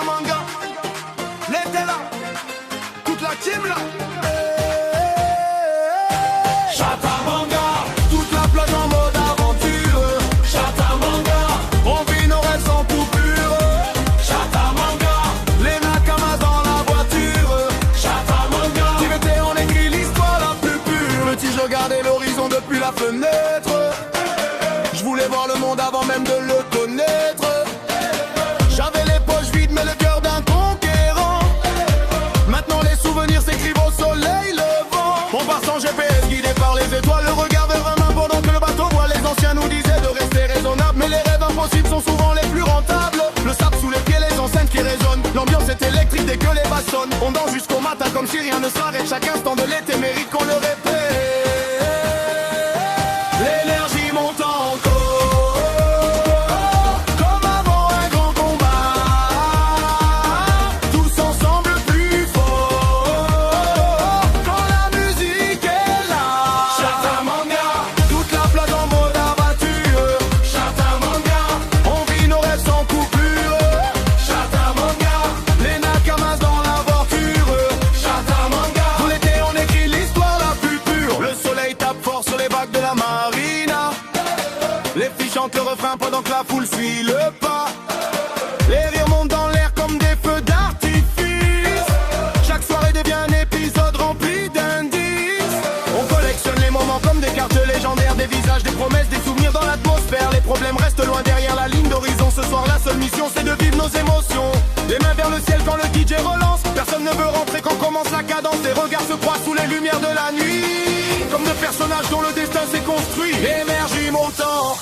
Chatamanga, l'été là, toute la team là. Chatamanga, toute la plage en mode aventure. Chatamanga, on vit nos rêves sans coupure. Chatamanga, les nakamas dans la voiture. Chatamanga, TVT on écrit l'histoire la plus pure. Petit je regardais l'horizon depuis la fenêtre. Je voulais voir le monde avant même de le connaître. J'avais les poches vides mais le cœur d'un conquérant. Maintenant les souvenirs s'écrivent au soleil levant. On part sans GPS guidé par les étoiles. Le regard vers un main pendant que le bateau voile. Les anciens nous disaient de rester raisonnable, mais les rêves impossibles sont souvent les plus rentables. Le sable sous les pieds, les enceintes qui résonnent. L'ambiance est électrique dès que les basses sonnent. On danse jusqu'au matin comme si rien ne s'arrête. Chaque instant de l'été mérite qu'on le répète. L'énergie monte encore. Le refrain pendant que la foule suit le pas. Les rires montent dans l'air comme des feux d'artifice. Chaque soirée devient un épisode rempli d'indices. On collectionne les moments comme des cartes légendaires. Des visages, des promesses, des souvenirs dans l'atmosphère. Les problèmes restent loin derrière la ligne d'horizon. Ce soir la seule mission c'est de vivre nos émotions. Les mains vers le ciel quand le DJ relance. Personne ne veut rentrer quand commence la cadence. Les regards se croisent sous les lumières de la nuit. Comme de personnages dont le destin s'est construit. L'énergie montant.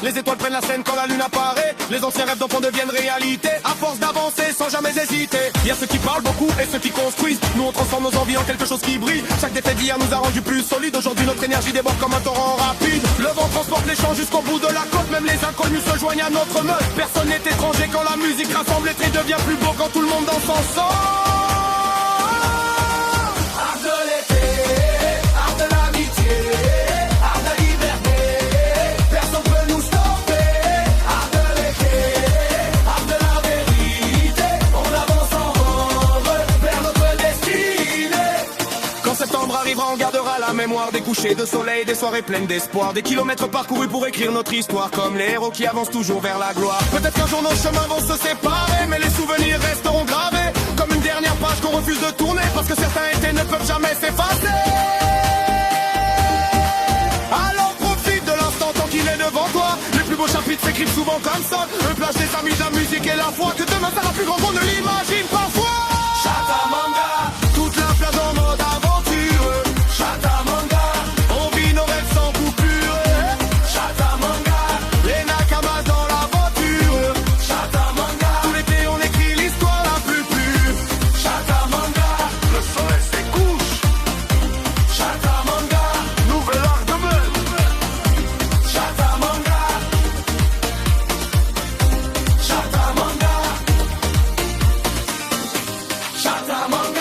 Les étoiles prennent la scène quand la lune apparaît. Les anciens rêves d'enfants deviennent réalité. À force d'avancer sans jamais hésiter. Il y a ceux qui parlent beaucoup et ceux qui construisent. Nous on transforme nos envies en quelque chose qui brille. Chaque défaite d'hier nous a rendu plus solides. Aujourd'hui notre énergie déborde comme un torrent rapide. Le vent transporte les champs jusqu'au bout de la côte. Même les inconnus se joignent à notre meute. Personne n'est étranger quand la musique rassemble. L'été devient plus beau quand tout le monde danse ensemble. Art de l'été, art de l'amitié. On gardera la mémoire des couchers de soleil, des soirées pleines d'espoir, des kilomètres parcourus pour écrire notre histoire, comme les héros qui avancent toujours vers la gloire. Peut-être qu'un jour nos chemins vont se séparer, mais les souvenirs resteront gravés, comme une dernière page qu'on refuse de tourner, parce que certains étés ne peuvent jamais s'effacer. Alors profite de l'instant tant qu'il est devant toi. Les plus beaux chapitres s'écrivent souvent comme ça. Le plage des amis, de la musique et la foi. Que demain sera plus grand qu'on ne l'imagine parfois. Chatamanga, toute la plage en mode aventure. Chatamanga, on vit nos rêves sans coupure. Chatamanga, les nakamas dans la voiture. Chatamanga, tout l'été on écrit l'histoire la plus pure. Chatamanga, le soleil se couche. Chatamanga, nouvel art de meute. Chatamanga, Chatamanga, Chatamanga.